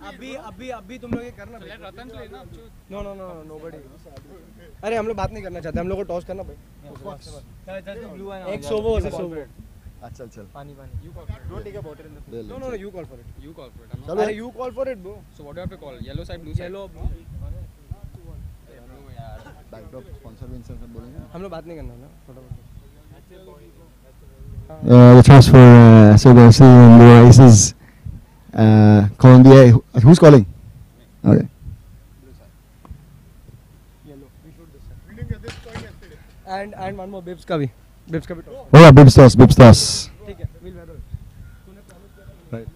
अभी तुम लोग ये करना भाई। No no no nobody. अरे हम लोग बात नहीं करना चाहते, हम लोग को टॉस करना भाई। एक सोबो वर्सेस सोबो। चल चल पानी Don't take a bottle in the no no you call for it. You call for it. I'm not. चलो अरे you call for it bro. So what do I have to call? Yellow side, blue side? चलो backdrop sponsor Windsor सब बोलेंगे हम लोग बात नहीं करना ना फटाफट। the choice for SOBO FC and GOA ACES Colombia. Who's calling? Okay. And one more bibs का भी toss. Oh yeah, Bibs toss. ठीक है will weather. Right.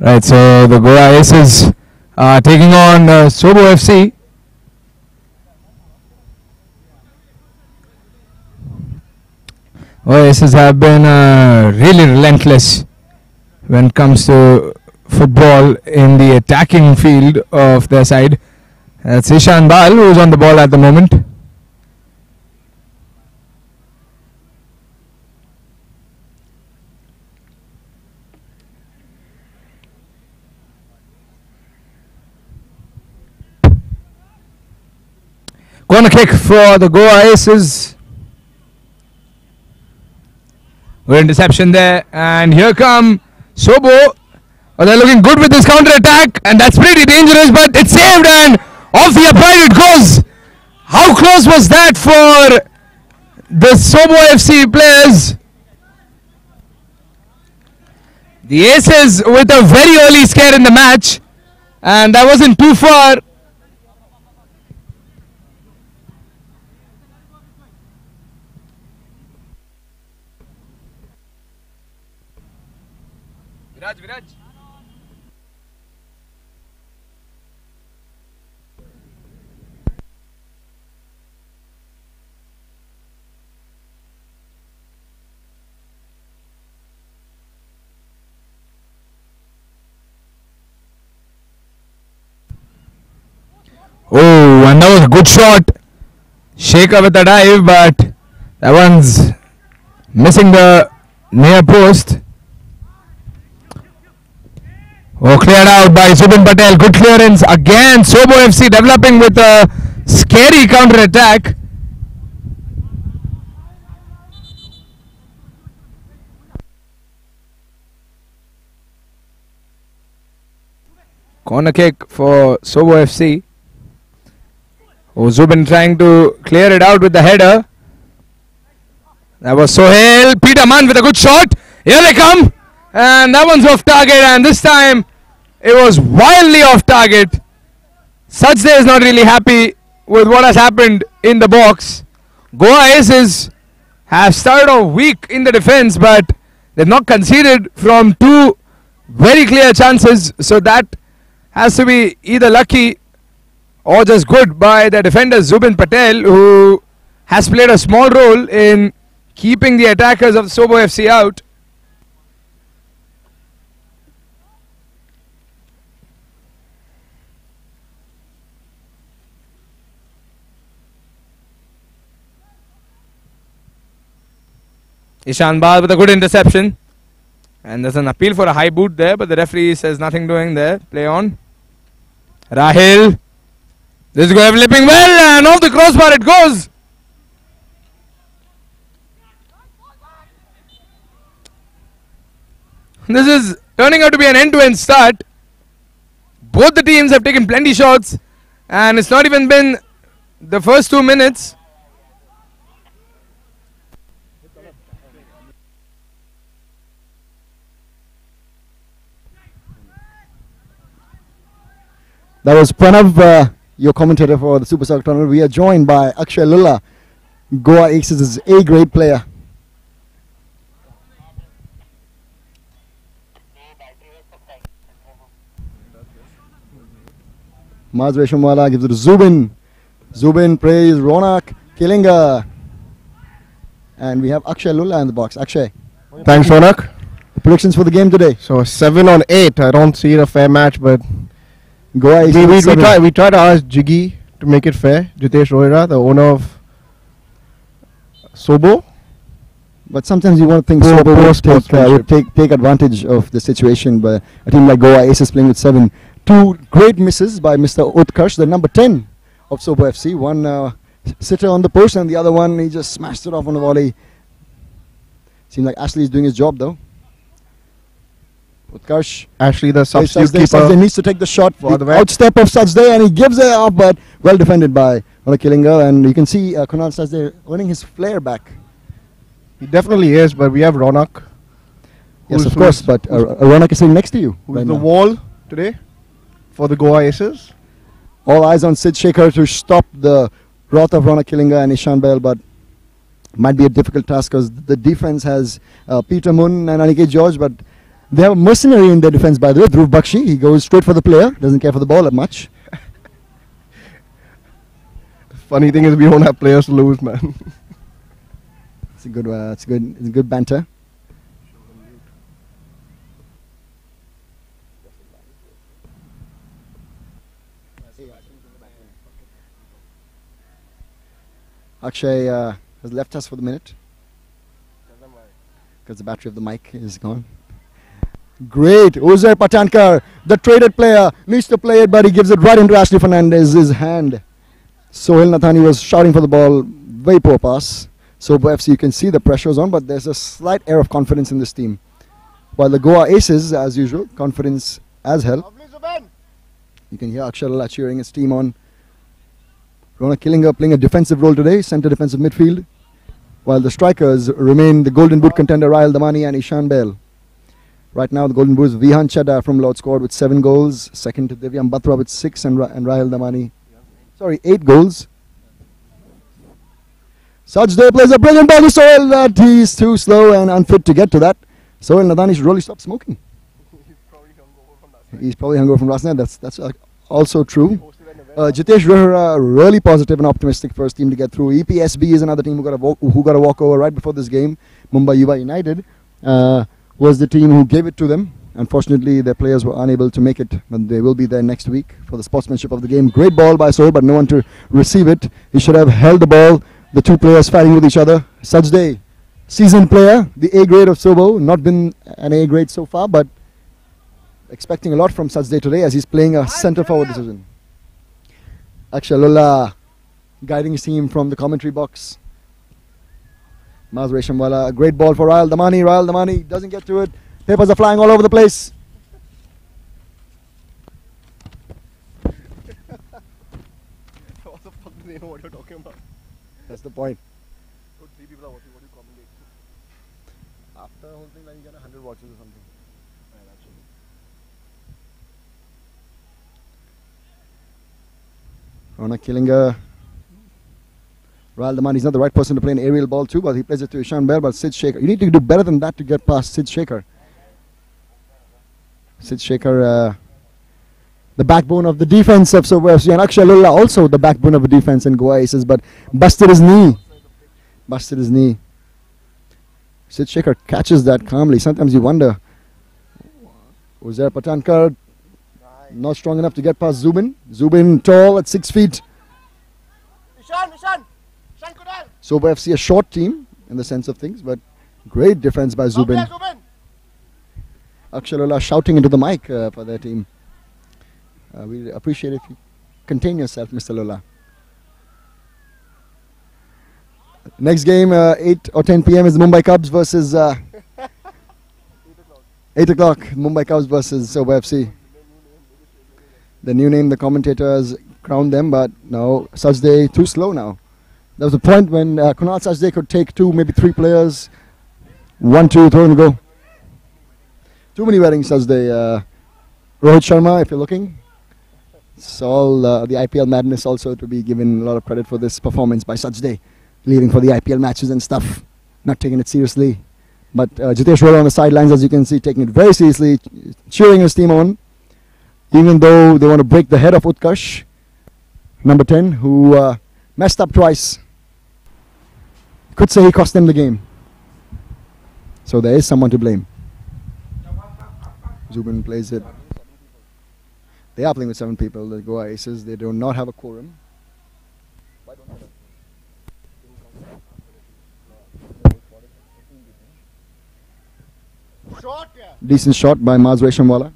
Right, so the Goa Aces are taking on SOBO FC. Goa Aces have been really relentless when it comes to football in the attacking field of their side. That's Ishan Bal who's on the ball at the moment. Corner kick for the Goa Aces. Good interception there, and here come SOBO. Oh, they're looking good with this counter attack, and that's pretty dangerous, but it's saved, and off the upright it goes. How close was that for the SOBO FC players? The Aces with a very early scare in the match, and that wasn't too far. Viraj. Oh, and that was a good shot. Shaker with the dive, but that one's missing the near post. Oh, cleared out by Zubin Patel. Good clearance again. SOBO FC developing with a scary counter attack. Corner kick for SOBO FC. Oh, Zubin trying to clear it out with the header. That was Sohail. Peter Mann with a good shot. Here they come. And that one's off target, and this time it was wildly off target. Sajde is not really happy with what has happened in the box. Goa Aces have started off weak in the defense, but they've not conceded from two very clear chances, so that has to be either lucky or just good by the defender Zubin Patel, who has played a small role in keeping the attackers of SOBO FC out. Ishan Bal with a good interception, and there's an appeal for a high boot there, but the referee says nothing doing there. Play on. Rahil, this is going flipping well, and off the crossbar it goes. This is turning out to be an end-to-end start. Both the teams have taken plenty shots, and it's not even been the first 2 minutes. That was Pranav, your commentator for the Super Soccer Tournament. We are joined by Akshay Lulla, Goa Aces' A-grade player. Maz Reshamwala gives it to Zubin. Zubin prays Ronak, Kilinga. And we have Akshay Lulla in the box. Akshay. Thanks, Ronak. Predictions for the game today? So 7 on 8. I don't see it a fair match, but Goa Aces we try to ask Jiggy to make it fair. Jitesh Rohira, the owner of SOBO. But sometimes you want to think SOBO would take advantage of the situation. But a team like Goa Aces playing with 7. 2 great misses by Mr. Utkarsh, the number 10 of SOBO FC. One sitter on the post, and the other one, he just smashed it off on a volley. Seems like Ashley is doing his job though. Utkarsh. Ashley, the substitute keeper. Sajde needs to take the shot. For the outstep of Sajde, and he gives it up, but well defended by Kilinga. And you can see Kunal Sajde earning his flair back. He definitely is, but we have Ronak. Yes, of course, but Ronak is sitting next to you. Who's the wall today for the Goa Aces? All eyes on Sid Shekhar to stop the wrath of Ronak Kilinga and Ishan Bell, but might be a difficult task because the defense has Peter Munn and Aniket George, but They have a mercenary in their defense, by the way, Dhruv Bakshi. He goes straight for the player, doesn't care for the ball that much. Funny thing is, we don't have players to lose, man. It's a good, it's good banter. Akshay has left us for the minute because the battery of the mic is gone. Great, Uzair Patankar, the traded player, needs to play it, but he gives it right into Ashley Fernandez's hand. Sohail Nathani was shouting for the ball, very poor pass. SOBO FC, you can see the pressure is on, but there's a slight air of confidence in this team. While the Goa Aces, as usual, confidence as hell. You can hear Akshay Lalla cheering his team on. Rona Killinger playing a defensive role today, centre defensive midfield. While the strikers remain the Golden Boot contender Rahil Damani and Ishan Bell. Right now the Golden Boots, Vihan Chadha from Lord scored with 7 goals. Second to Divyam Batra with 6 and Rahil Damani. Sorry, 8 goals. Sajday plays a brilliant ball to Sohail, but he's too slow and unfit to get to that. Sohail Nathani should really stop smoking. He's probably hungover from last night. That's also true. Jitesh Rohra really positive and optimistic for his team to get through. EPSB is another team who got a walkover right before this game. Mumbai Yuva United was the team who gave it to them. Unfortunately, their players were unable to make it, but they will be there next week for the sportsmanship of the game. Great ball by Sohail, but no one to receive it. He should have held the ball. The two players fighting with each other. Sajday, seasoned player, the A grade of SOBO. Not been an A grade so far, but expecting a lot from Sajday today as he's playing a centre forward decision. Akshay Lalla guiding his team from the commentary box. Maz Reshamwala, a great ball for Rahil Damani. Rahil Damani doesn't get to it. Papers are flying all over the place. What the fuck do they know what you're talking about? That's the point. So 3 people are watching, what do you commentate? After the whole thing, then you get 100 watches or something. Yeah, actually. Rona Killinger. Rahil Damani is not the right person to play an aerial ball too, but he plays it to Ishan Bell, but Sid Shekhar. You need to do better than that to get past Sid Shekhar. Sid Shekhar, the backbone of the defense of SOBO FC, and Akshay Lalla also the backbone of the defense in Goa Aces, but busted his knee. Busted his knee. Sid Shekhar catches that calmly. Sometimes you wonder, Uzair Patankar not strong enough to get past Zubin. Zubin tall at 6 feet. SOBO FC a short team in the sense of things, but great defense by Zubin. Akshay Lalla shouting into the mic for their team. We appreciate if you contain yourself, Mr. Lalla. Next game, 8 or 10 p.m. is the Mumbai Cubs versus 8 o'clock. Mumbai Cubs versus SOBO FC. The new name, the commentators crowned them, but no, Sajday too slow now. There was a point when Kunal Sajday could take 2, maybe 3 players. 1, 2, throw and go. Too many weddings Sajday. Rohit Sharma, if you're looking. It's all the IPL madness also to be given a lot of credit for this performance by Sajday. Leaving for the IPL matches and stuff. Not taking it seriously. But Jitesh Rohra on the sidelines, as you can see, taking it very seriously. Cheering his team on. Even though they want to break the head of Utkarsh. Number 10, who messed up twice. Could say he cost them the game. So there is someone to blame. Zubin plays it. They are playing with 7 people. The Goa Aces, they do not have a quorum. Decent shot by Maz Reshamwala.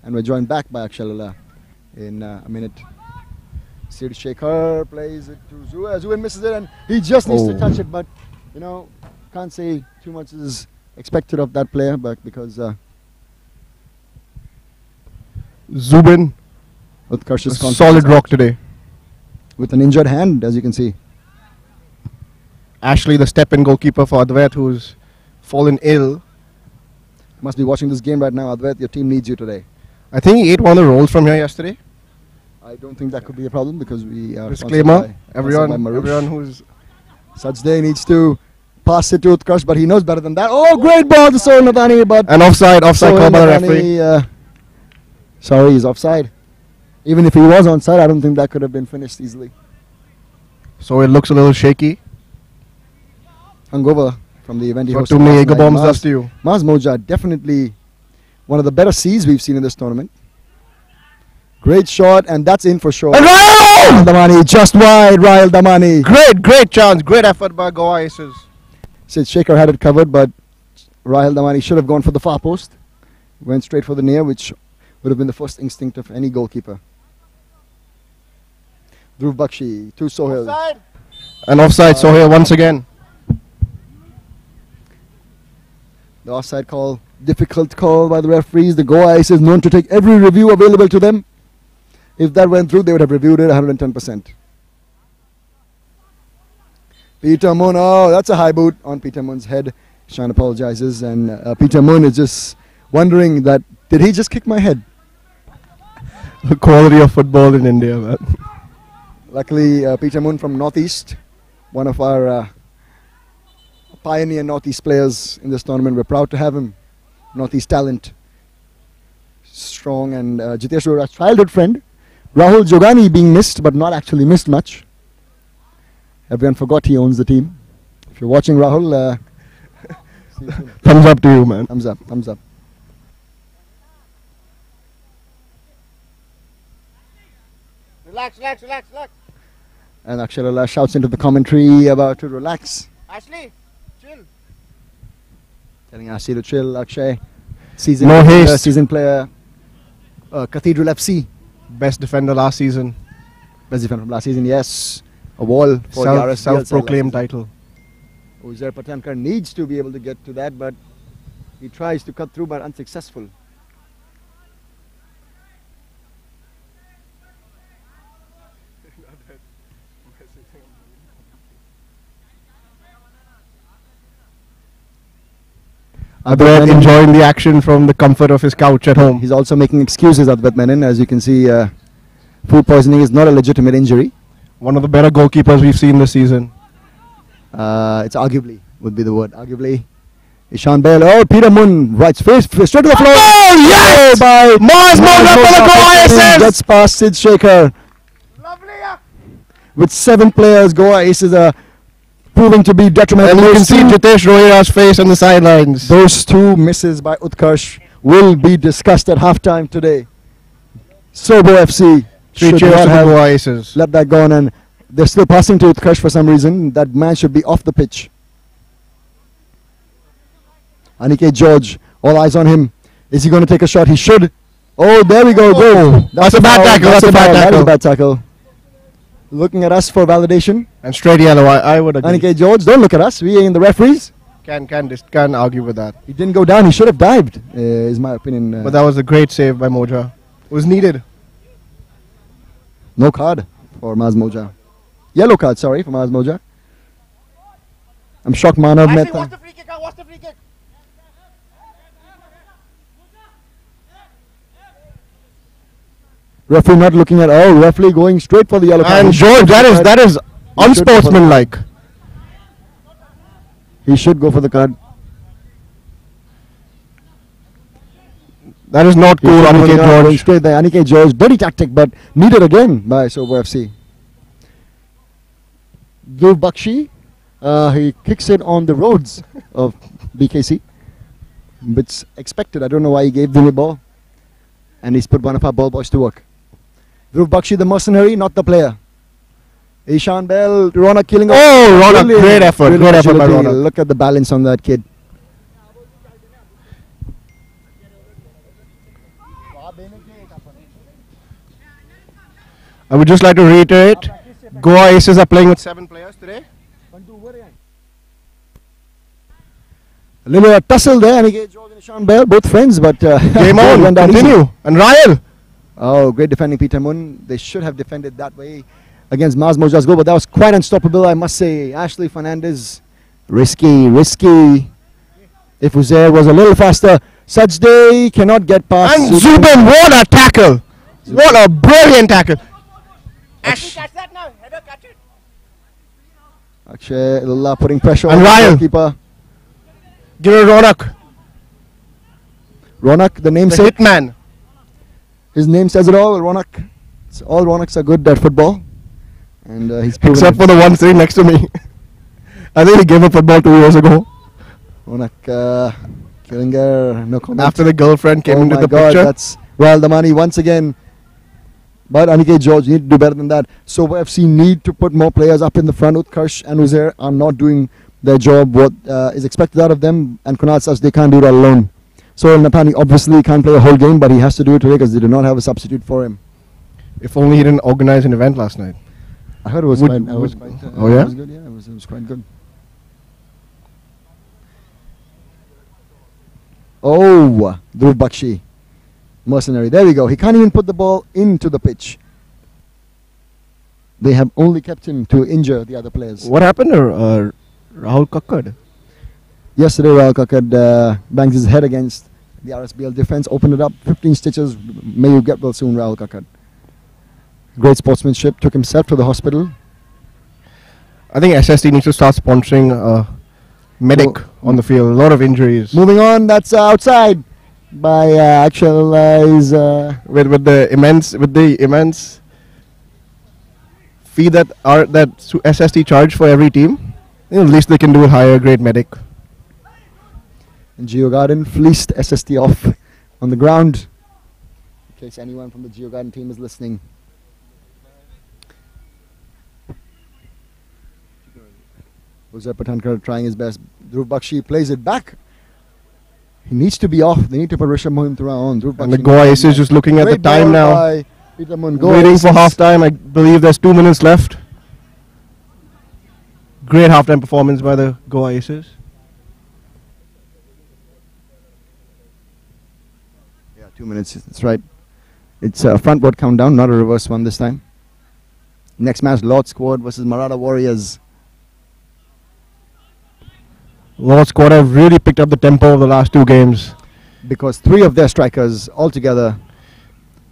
And we're joined back by Akshay Lalla in a minute. Sid Shekhar plays it to Zubin. Zubin misses it and he just needs to touch it, but you know, can't say too much is expected of that player, but because Zubin, Utkarsh's solid rock today. With an injured hand, as you can see. Ashley, the step-in goalkeeper for Advait, who's fallen ill. Must be watching this game right now. Advait, your team needs you today. I think he ate one of the rolls from here yesterday. I don't think that could be a problem because we are disclaimer, everyone who's Sajday needs to pass it to Utkarsh, but he knows better than that. Oh, great ball to Sohail Nathani, but And offside called by the referee. Sorry, he's offside. Even if he was onside, I don't think that could have been finished easily. So it looks a little shaky. Hungover from the event he But hosted too many last Ego night. bombs does to you. Maaz Moja, definitely one of the better Cs we've seen in this tournament. Great shot, and that's in for sure. And Rahul Damani, just wide, Rahul Damani. Great chance. Great effort by Goa Aces. Sid Shekhar had it covered, but Rahul Damani should have gone for the far post. Went straight for the near, which would have been the first instinct of any goalkeeper. Dhruv Bakshi to Sohail. And offside Sohail once again. The offside call, difficult call by the referees. The Goa Aces is known to take every review available to them. If that went through, they would have reviewed it 110%. Peter Moon, oh, that's a high boot on Peter Moon's head. Sean apologizes, and Peter Moon is just wondering that, did he just kick my head? The quality of football in India, man. Luckily, Peter Moon from Northeast, one of our pioneer Northeast players in this tournament. We're proud to have him. Northeast talent. Strong, and Jitesh Rohra's childhood friend. Rahul Jogani being missed, but not actually missed much. Everyone forgot he owns the team. If you're watching, Rahul, Thumbs up to you, man. thumbs up, thumbs up. Relax. And Aksharala shouts into the commentary about to relax. Ashley, chill. Telling Ashley to chill, Akshay. Season No haste. Season player. Cathedral FC. Best defender last season. Best defender from last season, yes. A wall for the RSPL. Self-proclaimed title. Uzair Patankar needs to be able to get to that, but he tries to cut through, but unsuccessful. Advait enjoying the action from the comfort of his couch at home. He's also making excuses, Advait Menon. As you can see, food poisoning is not a legitimate injury. One of the better goalkeepers we've seen this season. It's arguably, would be the word. Arguably. Ishan Bale. Oh, Peter Moon. Right, straight to the floor. Oh, yes! By Maaz Moja for the Goa Aces! Gets past Sid Shekhar. With 7 players, Goa Aces are proving to be detrimental. And you can see Jitesh Rohira's face on the sidelines. Those 2 misses by Utkarsh will be discussed at halftime today. SOBO FC 3 should cheers not to the have Goa Aces. let that go on, and they're still passing to Utkarsh for some reason. That man should be off the pitch. Aniket George, all eyes on him. Is he going to take a shot? He should. Oh, there we go. Go. That's a bad foul. tackle. That's a bad That is tackle. a bad tackle. Looking at us for validation. And straight yellow, I would agree. Aniket George, don't look at us. We ain't the referees. Can argue with that. He didn't go down. He should have dived, is my opinion. But that was a great save by Moja. It was needed. No card for Maaz Moja. Yellow card, sorry, for Maaz Moja. I'm shocked Manav Ashley, Mehta. watch the free kick. Watch the free kick. Referee not looking at, oh, referee going straight for the yellow card. And He should George, go for the that card. is unsportsmanlike. He should go for the card. That is not He cool, should go for the Aniket card, going George. straight there. Aniket George, dirty tactic, but needed again by SOBO FC. Dhruv Bakshi, he kicks it on the roads of BKC. It's expected. I don't know why he gave them the ball. And he's put one of our ball boys to work. Dhruv Bakshi, the mercenary, not the player. Ishan Bell, Ronak killing. Oh, Ronak, Brilliant. great effort. Brilliant Great effort by agility. Ronak. Look at the balance on that kid. I would just like to reiterate, Goa Aces are playing with 7 players today. A little tussle there, Aniket George and Ishan Bell, both friends, but Game on, went down easy. continue. And Ryan. Oh, great defending, Peter Moon. They should have defended that way against Maaz Moja's goal, but that was quite unstoppable, I must say. Ashley Fernandez, risky. If Uzair was a little faster, Sajde cannot get past. And Zubin, what a tackle. What a brilliant tackle. Ashley, catch that now. Header, catch it. Akshay Lullah putting pressure And on the Ryan. goalkeeper. Give it Ronak. Ronak, the The namesake. hitman. His name says it all. Ronak. All Ronaks are good at football. And he's proven Except it. for the one sitting next to me. I think he gave up football 2 years ago. Ronak Killinger, no comment. After the girlfriend came Oh into my the God, picture. that's Royal Damani once again. But Aniket George need to do better than that. SOBO FC need to put more players up in the front. Utkarsh and Uzair are not doing their job, what is expected out of them. And Kunal says they can't do it all alone. So Nathani obviously can't play a whole game, but he has to do it today because they do not have a substitute for him. If only he didn't organize an event last night. I heard it was Would- quite, oh, yeah? it was good, yeah, it was quite good. Oh, Dhruv Bakshi, mercenary. There we go. He can't even put the ball into the pitch. They have only kept him to injure the other players. What happened to Rahul Kakkad? Yesterday, Rahul Kakkad bangs his head against the RSBL defense, opened it up, 15 stitches. May you get well soon, Rahul Kakkad. Great sportsmanship, took himself to the hospital. I think SST needs to start sponsoring a medic on the field. A lot of injuries. Moving on, that's outside by actual is With the immense fee that SST charge for every team. At least they can do it higher grade medic. Geo Garden fleeced SST off on the ground. In case anyone from the Geo Garden team is listening. Uzair Pathankar trying his best. Dhruv Bakshi plays it back. He needs to be off. They need to put Rishabh Mohim on. Dhruv And the Bakshi Goa not Aces on. just looking at the Great time ball now. by Peter Mun. Goa Waiting for Aces. half time. I believe there's 2 minutes left. Great halftime performance by the Goa Aces. Yeah, 2 minutes. That's right. It's a frontward countdown, not a reverse one this time. Next match, Lord Squad versus Maratha Warriors. Lord Squad have really picked up the tempo of the last 2 games. Because 3 of their strikers altogether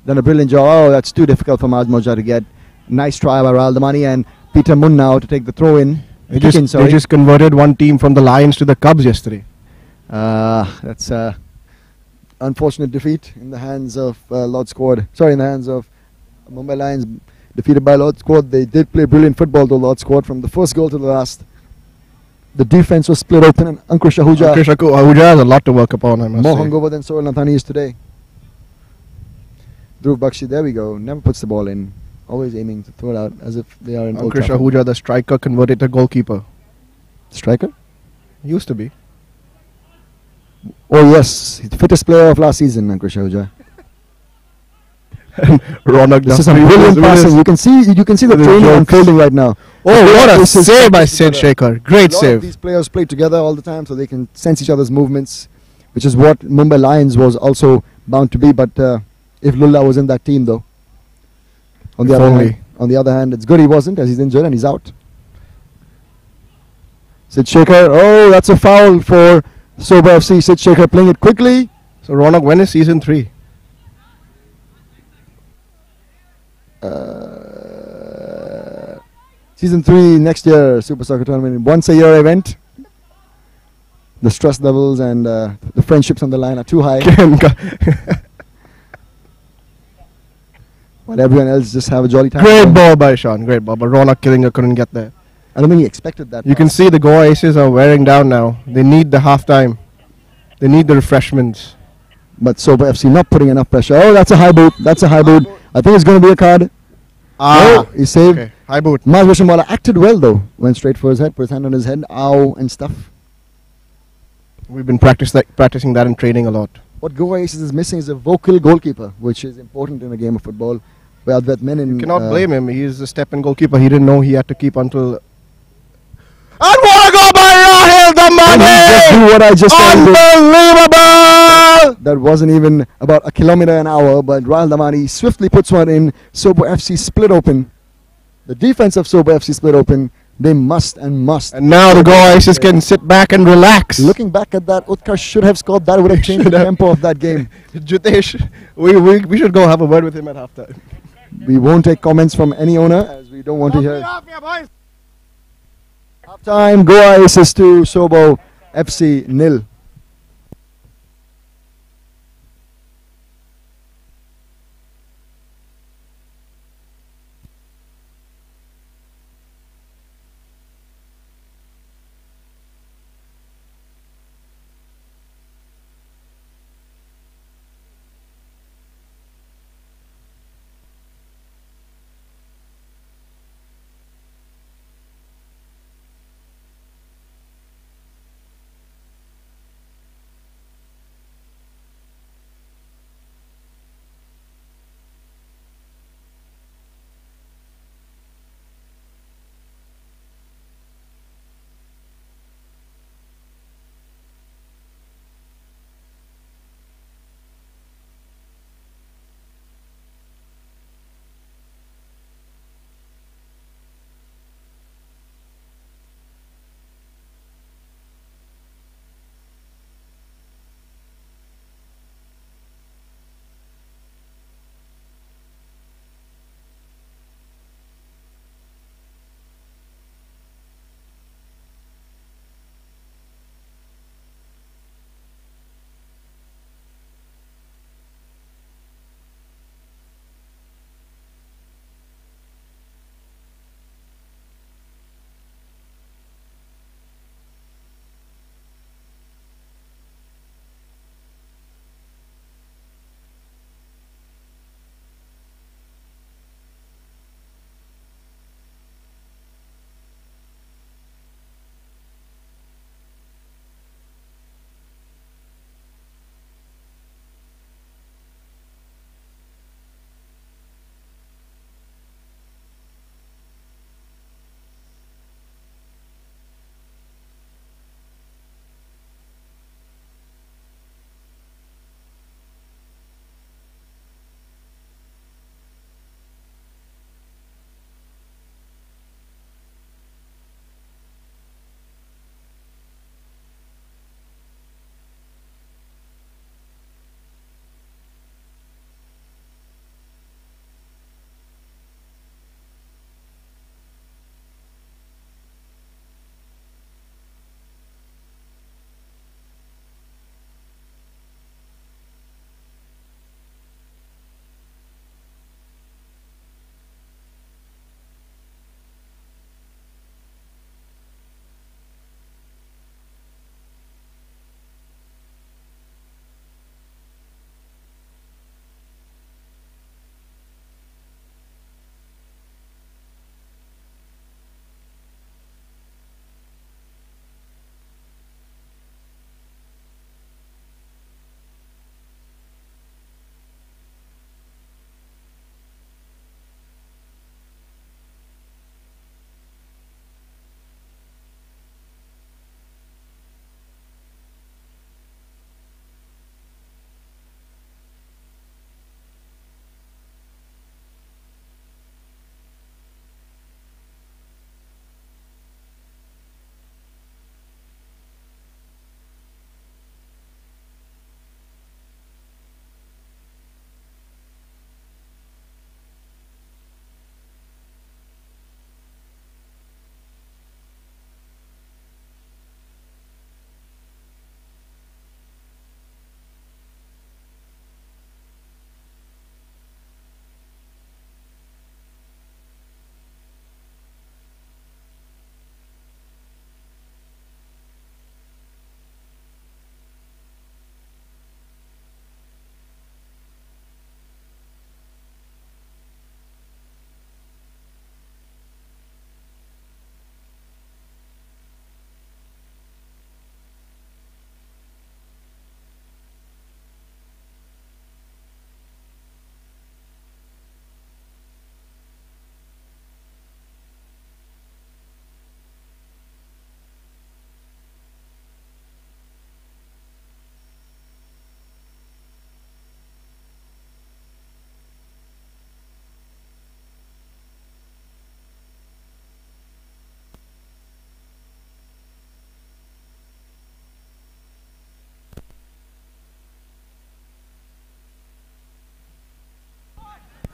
done a brilliant job. Oh, that's too difficult for Maz Moja to get. Nice try by Ral Damani and Peter Mun now to take the throw in. They just converted one team from the Lions to the Cubs yesterday. That's unfortunate defeat in the hands of Lord Squad. Sorry, in the hands of Mumbai Lions, defeated by Lord Squad. They did play brilliant football though, Lord Squad, from the first goal to the last. The defense was split open and Ankush Ahuja Ahuja has a lot to work upon, I must more say. hungover than Sohail Nathani is today. Dhruv Bakshi, there we go. Never puts the ball in. Always aiming to throw it out as if they are in Old Ankush Trafford. Ahuja, the striker, converted to goalkeeper. Striker? Used to be. Oh yes, he's the fittest player of last season, Ankush Ahuja. Ronak This is a brilliant passing. You can see the with his training jokes. unfolding right now. Oh, what a This is save by together. Sid Shekhar. Great A lot of save. these players play together all the time, so they can sense each other's movements, which is what Mumbai Lions was also bound to be. But if Lulla was in that team, though, on the If other only. hand, it's good he wasn't, as he's injured and he's out. Sid Shekhar, oh, that's a foul for SOBO FC. Sid Shekhar playing it quickly. So Ronak, when is season 3? Season 3 next year, Super Soccer Tournament. Once a year event. The stress levels and the friendships on the line are too high. While everyone else just have a jolly time. Great ball by Sean. Great ball. But Ronak Killinger couldn't get there. I don't think he expected that. You can pass. see the Goa Aces are wearing down now. They need the halftime. They need the refreshments. But SOBO FC not putting enough pressure. Oh, that's a high boot. That's a high boot. I think it's going to be a card. Oh, he saved. Okay. High boot. Maz Vishamwala acted well though. Went straight for his head, put his hand on his head. Ow and stuff. We've been practicing that in training a lot. What Goa Aces is missing is a vocal goalkeeper, which is important in a game of football. Where Advet Menon, You cannot blame him. He's a step-in goalkeeper. He didn't know he had to keep until... And what a goal by Rahil Can he just do Damani! what I just said? Unbelievable! That wasn't even about a kilometer an hour, but Rahil Damani swiftly puts one in. SOBO FC split open. The defense of SOBO FC split open. They must. And now the Goa Aces can sit back and relax. Looking back at that, Utkarsh should have scored. That would have changed the tempo of that game. Jitesh, we should go have a word with him at halftime. We won't take comments from any owner as we don't want to hear. Time Goa Aces 2, SOBO FC 0.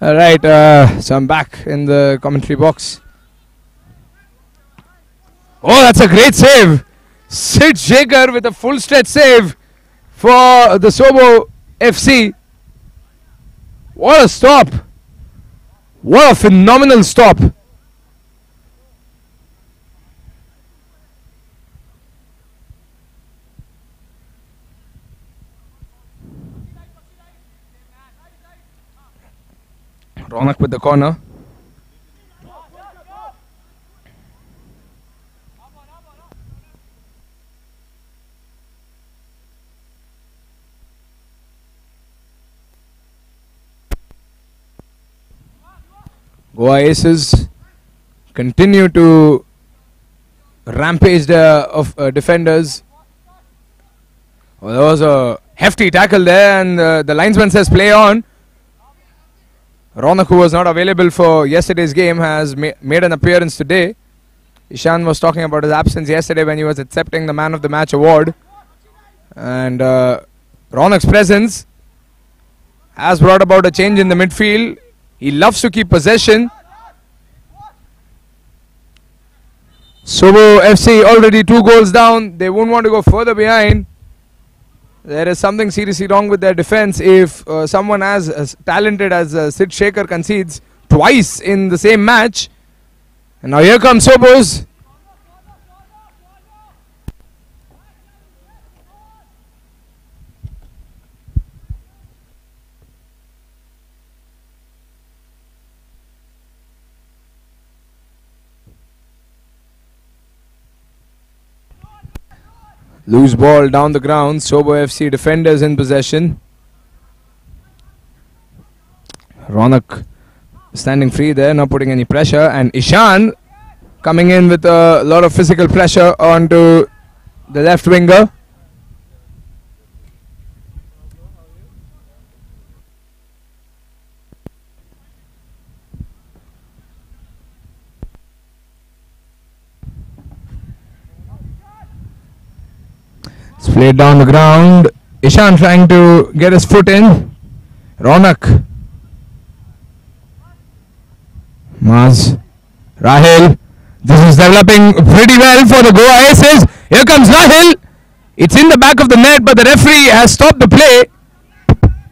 All right, so I'm back in the commentary box. Oh, that's a great save. Sid Shaker with a full stretch save for the SOBO FC. What a stop. What a phenomenal stop. Ronak with the corner. Goa Aces continue to rampage of defenders. Well, there was a hefty tackle there, and the linesman says play on. Ronak, who was not available for yesterday's game, has made an appearance today. Ishan was talking about his absence yesterday when he was accepting the Man of the Match award. And Ronak's presence has brought about a change in the midfield. He loves to keep possession. SOBO FC already 2 goals down. They won't want to go further behind. There is something seriously wrong with their defense if someone as talented as Sid Shaker concedes twice in the same match. And now here comes SOBO's. Loose ball down the ground. SOBO FC defenders in possession. Ronak standing free there, not putting any pressure. And Ishan coming in with a lot of physical pressure onto the left winger. It's played down the ground. Ishan trying to get his foot in. Ronak. Maz. Rahil. This is developing pretty well for the Goa Aces. Here comes Rahil. It's in the back of the net, but the referee has stopped the play.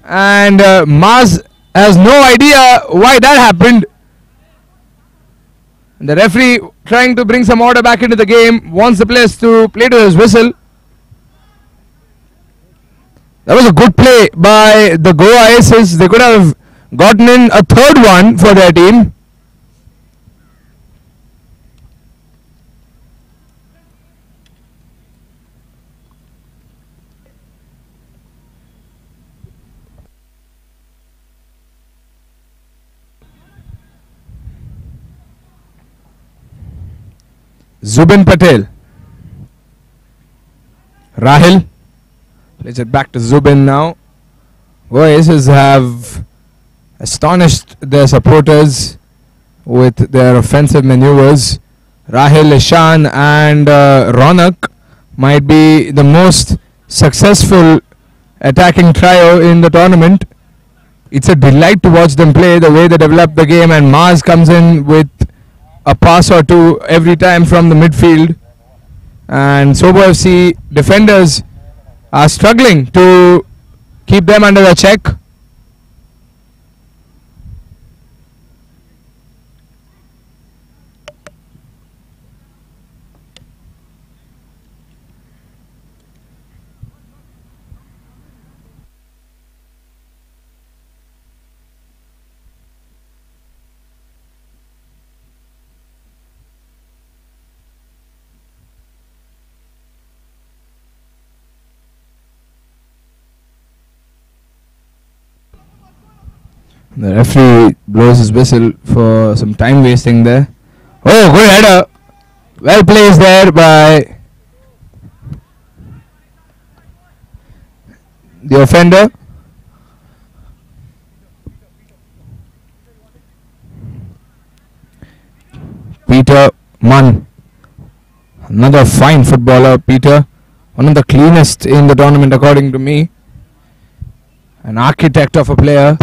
And Maz has no idea why that happened. The referee trying to bring some order back into the game. Wants the players to play to his whistle. That was a good play by the Goa Aces. They could have gotten in a third one for their team. Zubin Patel. Rahil. Plays it back to Zubin now. Goa Aces have astonished their supporters with their offensive maneuvers. Rahil, Ishan and Ronak might be the most successful attacking trio in the tournament. It's a delight to watch them play, the way they develop the game, and Maz comes in with a pass or two every time from the midfield. And SOBO FC defenders are struggling to keep them under the check. The referee blows his whistle for some time wasting there. Oh, good header. Well placed there by the offender. Peter Mann. Another fine footballer, Peter. One of the cleanest in the tournament according to me. An architect of a player.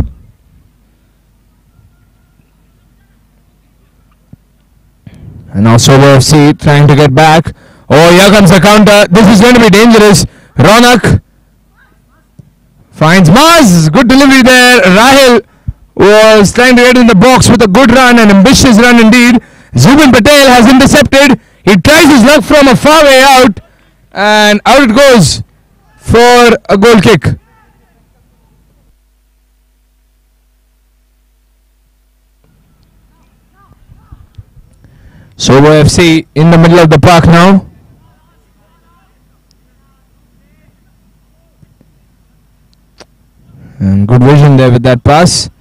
And now SOBO FC trying to get back. Oh, here comes the counter. This is going to be dangerous. Ronak finds Maz. Good delivery there. Rahil was trying to get in the box with a good run, an ambitious run indeed. Zubin Patel has intercepted. He tries his luck from a far way out, and out it goes for a goal kick. SOBO FC in the middle of the park now. And good vision there with that pass.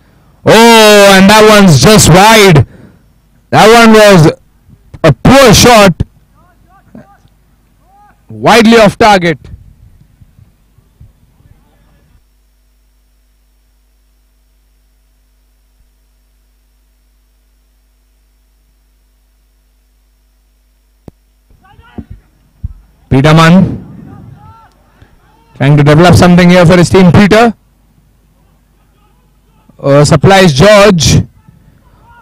Oh, and that one's just wide. That one was a poor shot. Widely off target. Peterman trying to develop something here for his team. Peter supplies George.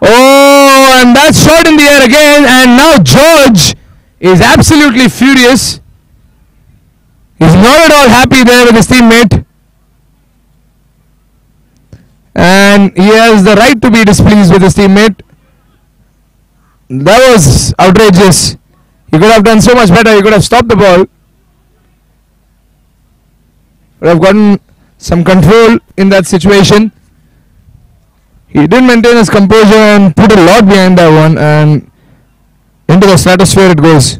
Oh, and that's shot in the air again, and now George is absolutely furious. He's not at all happy there with his teammate, and he has the right to be displeased with his teammate. That was outrageous. He could have done so much better. He could have stopped the ball. Could have gotten some control in that situation. He did maintain his composure and put a lot behind that one, and into the stratosphere it goes.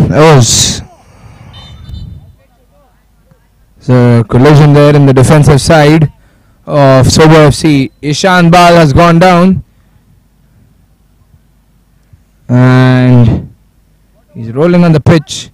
That was the collision there in the defensive side of SOBO FC. Ishan Bal has gone down, and he's rolling on the pitch.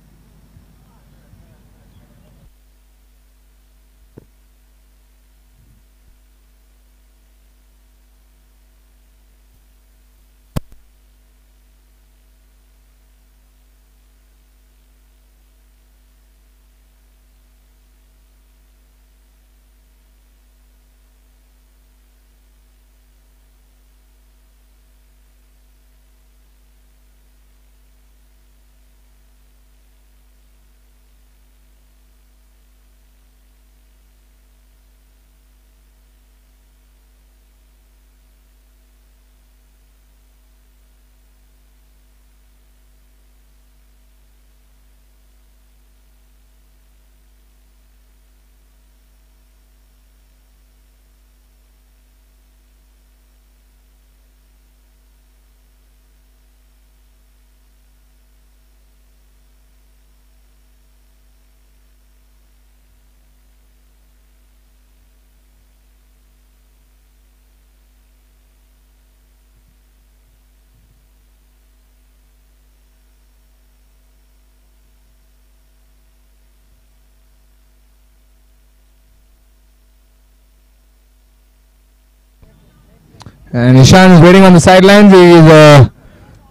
And Ishan is waiting on the sidelines. He is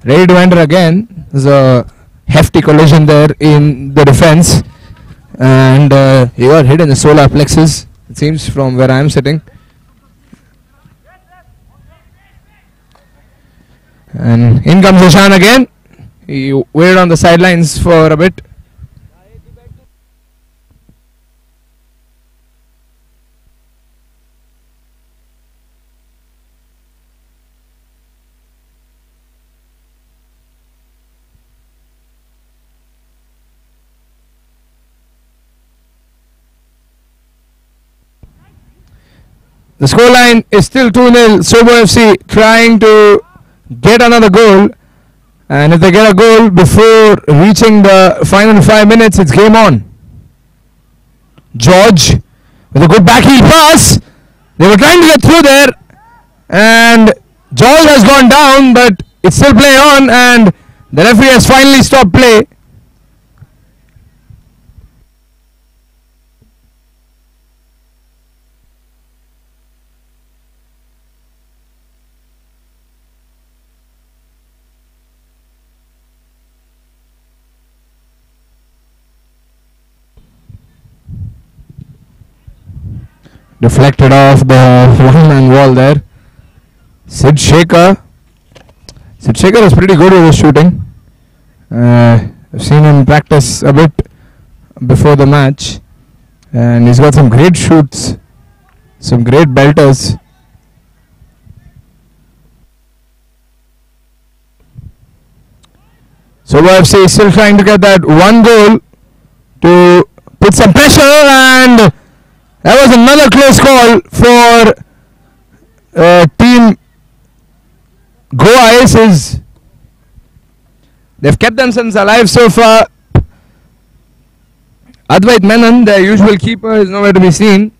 ready to enter again. There's a hefty collision there in the defense, and he got hit in the solar plexus, it seems, from where I am sitting. And in comes Ishan again. He waited on the sidelines for a bit. The scoreline is still 2-0. SOBO FC trying to get another goal, and if they get a goal before reaching the final 5 minutes, it's game on. George with a good backheel pass. They were trying to get through there, and George has gone down, but it's still play on, and the referee has finally stopped play. Deflected off the one-man wall there. Sid Shaker. Sid Shaker was pretty good with his shooting. I've seen him practice a bit before the match, and he's got some great shoots, some great belters. SOBO FC is still trying to get that one goal to put some pressure, and that was another close call for team GOA ACES. They've kept themselves alive so far. Advait Menon, their usual keeper, is nowhere to be seen.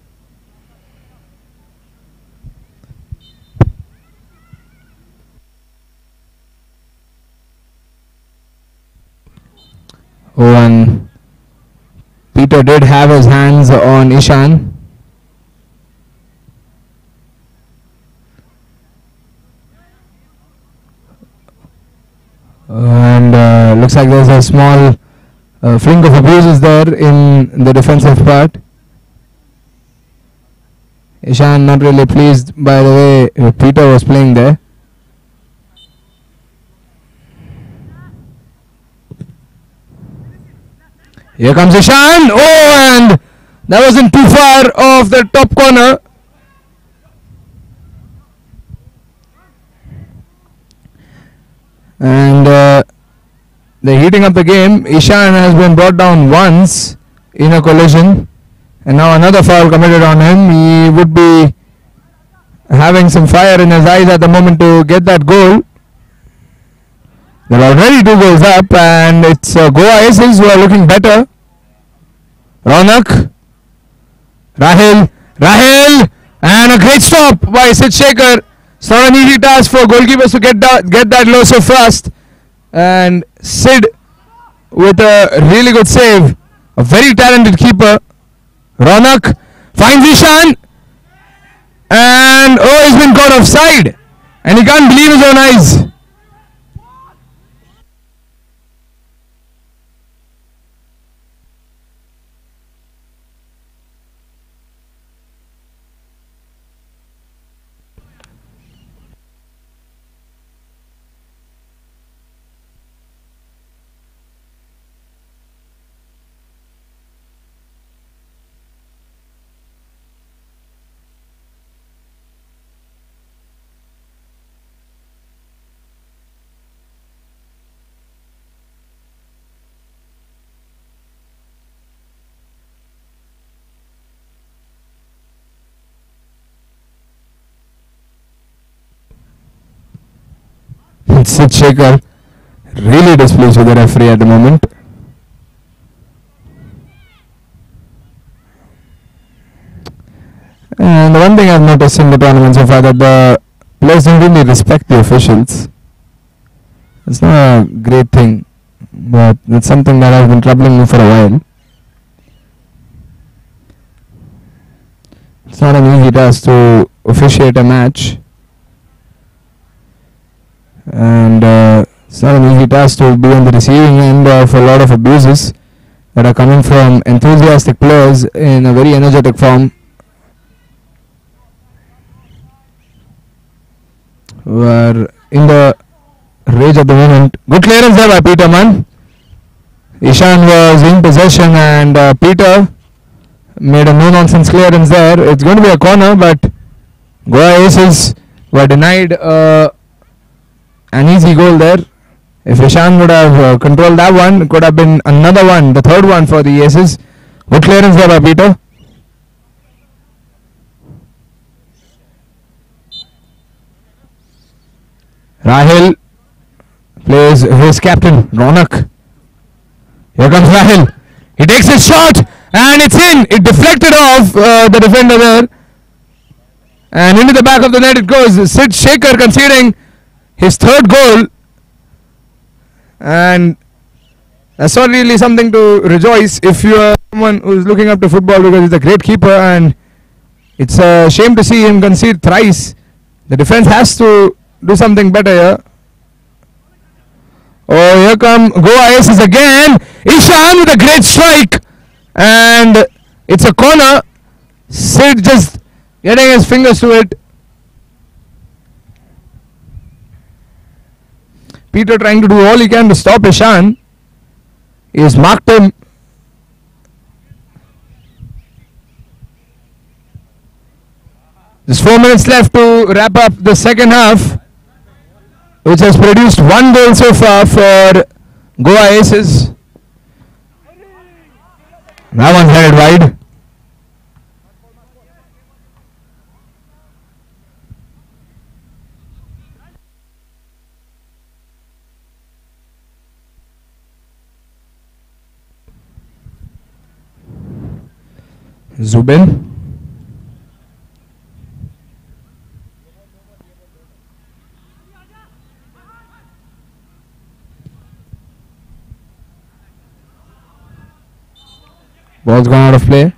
Oh, and Peter did have his hands on Ishan. And looks like there's a small fling of abuses there in the defensive part. Ishan not really pleased by the way Peter was playing there. Here comes Ishan. Oh, and that wasn't too far off the top corner. And they're heating up the game. Ishan has been brought down once in a collision, and now another foul committed on him. He would be having some fire in his eyes at the moment to get that goal. They're already 2 goals up, and it's GOA ACES who are looking better. Ronak, Rahil, and a great stop by Sid Shaker. It's not an easy task for goalkeepers to get that low so fast. And Sid with a really good save. A very talented keeper. Ronak finds Ishan. And oh, he's been caught offside. And he can't believe his own eyes. Sid Shaker really displeased with the referee at the moment. And the one thing I've noticed in the tournament so far that the players don't really respect the officials. It's not a great thing, but it's something that has been troubling me for a while. It's not an easy task to officiate a match. And it's not an easy task to be on the receiving end of a lot of abuses that are coming from enthusiastic players in a very energetic form, who are in the rage at the moment. Good clearance there by Peter Mann. Ishan was in possession, and Peter made a no-nonsense clearance there. It's going to be a corner, but GOA ACES were denied an easy goal there. If Ishan would have controlled that one, it could have been another one, the third one for the ACES. Good clearance there by Peter. Rahil plays his captain, Ronak. Here comes Rahil. He takes his shot, and it's in. It deflected off the defender there, and into the back of the net it goes. Sid Shaker conceding his third goal, and that's not really something to rejoice if you are someone who's looking up to football, because he's a great keeper, and it's a shame to see him concede thrice. The defense has to do something better here. Oh, here come GOA ACES again. Ishan with a great strike, and it's a corner. Sid just getting his fingers to it. Peter trying to do all he can to stop Ishan. He has marked him. There's 4 minutes left to wrap up the second half, which has produced 1 goal so far for Goa Aces. That one's headed wide. Zubin. Ball's gone out of play.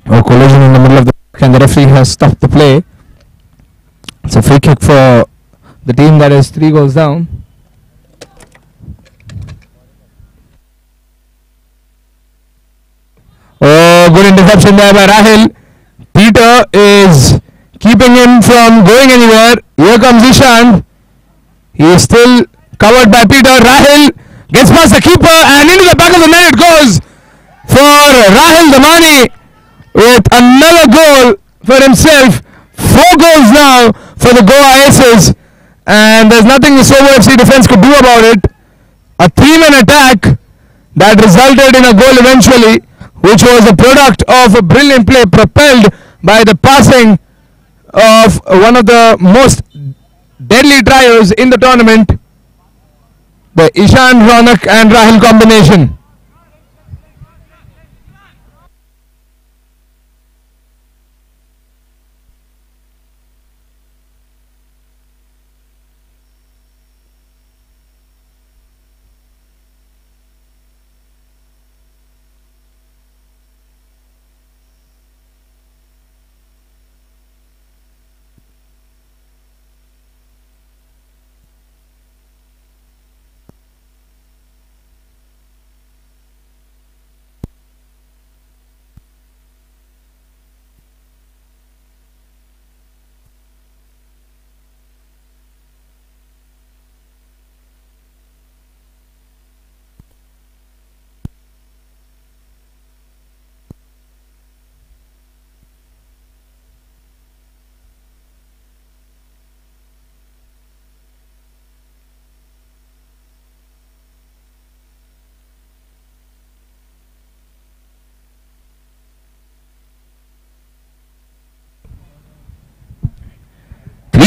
Oh, collision in the middle of the park and the referee has stopped the play. It's a free kick for the team that is 3 goals down. Oh, good interception there by Rahil. Peter is keeping him from going anywhere. Here comes Ishan. He is still covered by Peter. Rahil gets past the keeper and into the back of the net it goes for Rahil Damani with another goal for himself. 4 goals now for the Goa Aces, and there's nothing the SOBO FC defense could do about it. A 3-man attack that resulted in a goal eventually, which was a product of a brilliant play propelled by the passing of one of the most deadly trios in the tournament, the Ishan, Ronak and Rahil combination.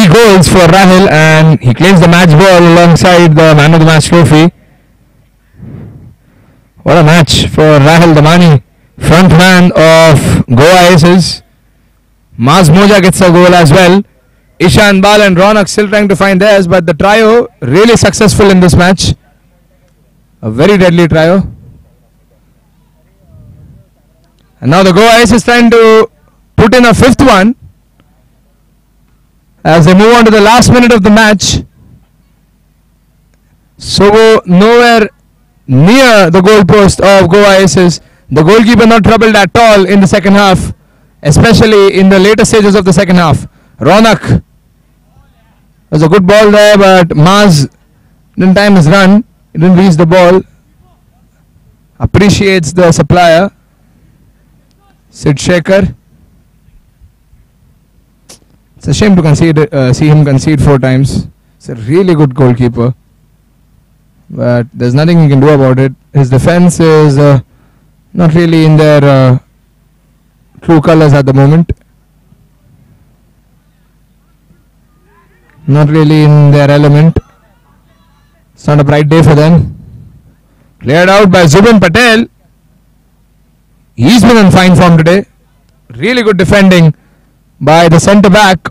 Goals for Rahil, and he claims the match ball alongside the man of the match trophy. What a match for Rahil Damani, front man of Goa Aces. Maz Moja gets a goal as well. Ishan, Bal and Ronak still trying to find theirs, but the trio really successful in this match. A very deadly trio. And now the Goa Aces trying to put in a 5th one as they move on to the last minute of the match. SOBO nowhere near the goal post of Goa Aces. The goalkeeper not troubled at all in the second half, especially in the later stages of the second half. Ronak was a good ball there, but Maz didn't time his run. He didn't reach the ball. Appreciates the supplier. Sid Shekhar. It's a shame to see him concede 4 times. It's a really good goalkeeper, but there's nothing he can do about it. His defense is not really in their true colors at the moment. Not really in their element. It's not a bright day for them. Cleared out by Zubin Patel. He's been in fine form today. Really good defending by the centre back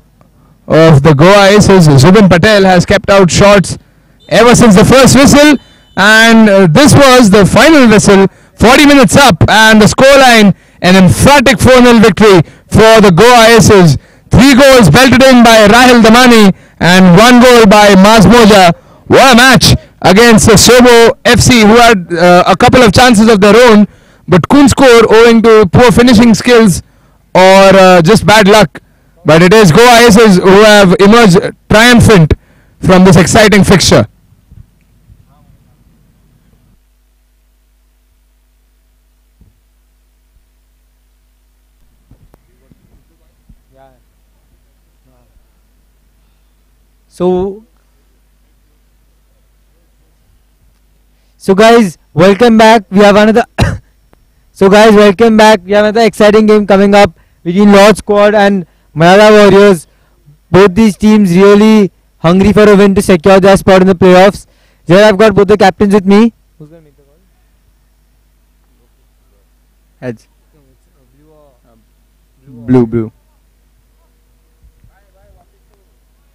of the Goa Aces. Zubin Patel has kept out shots ever since the first whistle, and this was the final whistle. 40 minutes up, and the scoreline an emphatic 4-0 victory for the Goa Aces. 3 goals belted in by Rahil Damani and 1 goal by Maz Moja. What a match against the SOBO FC, who had a couple of chances of their own, but couldn't score owing to poor finishing skills or just bad luck. But it is Goa Aces who have emerged triumphant from this exciting fixture. So guys, welcome back. We have another welcome back. We have another exciting game coming up between Lord Squad and Mayada Warriors. Both these teams really hungry for a win to secure their spot in the playoffs. Here I've got both the captains with me. Who's going to make the call? Heads. Blue. Blue.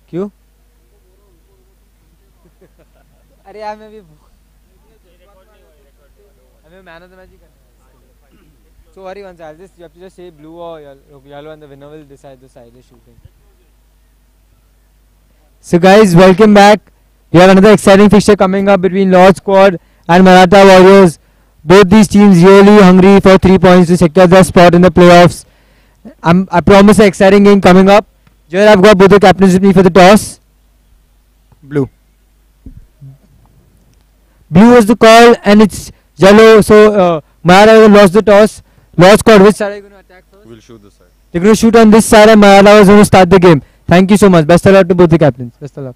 क्यों? अरे यार मैं भी हमें man of the match ही करना है. So worry once, you have to just say blue or yellow and the winner will decide the side of shooting. So guys, welcome back. We have another exciting fixture coming up between Lord Squad and Maratha Warriors. Both these teams really hungry for 3 points to secure their spot in the playoffs. I promise an exciting game coming up. Here I've got both the captains with me for the toss. Blue. Blue was the call and it's yellow. So Mayada lost the toss. Lord Squad, which side are you going to attack first? We'll shoot this side. They're going to shoot on this side and Mayada was going to start the game. Thank you so much. Best of luck to both the captains. Best of luck.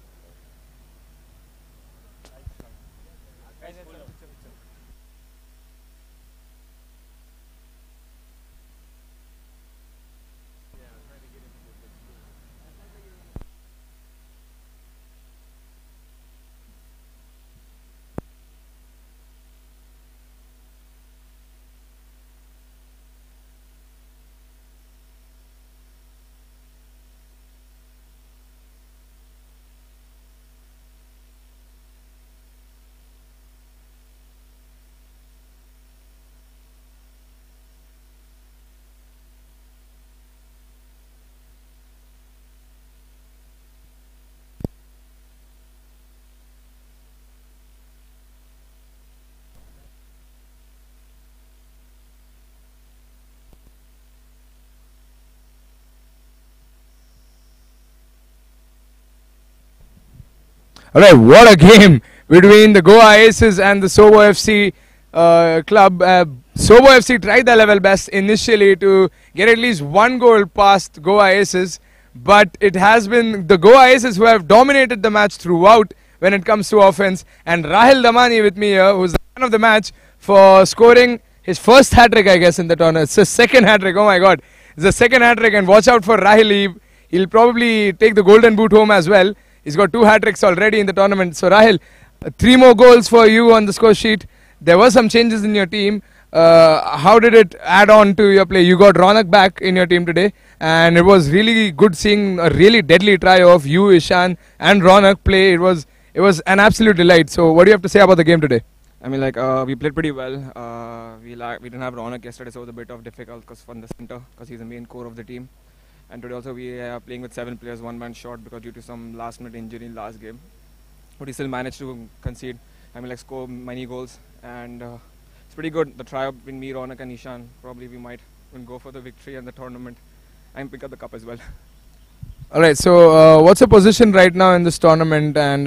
Alright, what a game between the Goa Aces and the SOBO FC club. SOBO FC tried their level best initially to get at least one goal past Goa Aces, but it has been the Goa Aces who have dominated the match throughout when it comes to offense. And Rahil Damani with me here, who's the man of the match for scoring his first hat-trick, I guess, in the tournament. It's his second hat-trick, oh my god. It's the second hat-trick, and watch out for Rahil. He'll probably take the golden boot home as well. He's got 2 hat-tricks already in the tournament. So Rahil, 3 more goals for you on the score sheet. There were some changes in your team. How did it add on to your play? You got Ronak back in your team today, and it was really good seeing a really deadly try of you, Ishan, and Ronak play. It was an absolute delight. So what do you have to say about the game today? I mean, like, we played pretty well. We didn't have Ronak yesterday, so it was a bit of difficult from the center, because he's the main core of the team. And today also we are playing with 7 players, 1 man short, because due to some last minute injury in last game. But he still managed to concede, score many goals. And it's pretty good. The try-up between me, Ronak and Ishan, probably we might go for the victory and the tournament and pick up the cup as well. Alright, so what's your position right now in this tournament, and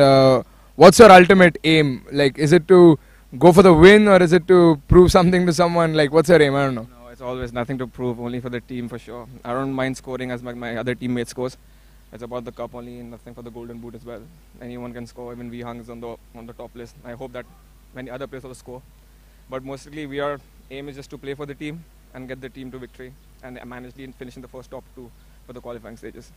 what's your ultimate aim? Like, is it to go for the win, or is it to prove something to someone? Like, what's your aim? I don't know. No, it's always nothing to prove, only for the team for sure. I don't mind scoring as my other teammates scores. It's about the cup only, and nothing for the golden boot as well. Anyone can score. Even Vihang is on the top list. I hope that many other players will score. But mostly our aim is just to play for the team and get the team to victory, and manage finishing the first top 2 for the qualifying stages.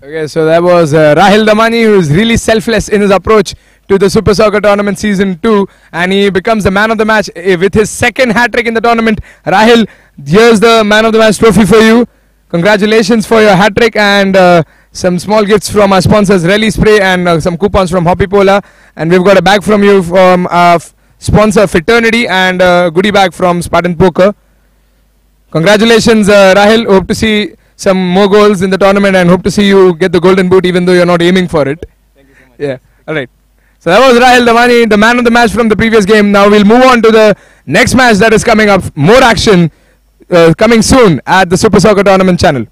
Okay, so that was Rahil Damani, who is really selfless in his approach to the Super Soccer Tournament Season 2, and he becomes the man of the match with his second hat-trick in the tournament. Rahil, here's the man of the match trophy for you. Congratulations for your hat-trick, and some small gifts from our sponsors, Rally Spray, and some coupons from Hoppy Pola. And we've got a bag from you from our sponsor Fraternity, and a goodie bag from Spartan Poker. Congratulations, Rahil. Hope to see some more goals in the tournament, and hope to see you get the golden boot, even though you're not aiming for it. Thank you so much. Yeah, alright. So that was Rahil Davani, the man of the match from the previous game. Now we'll move on to the next match that is coming up. More action coming soon at the Super Soccer Tournament channel.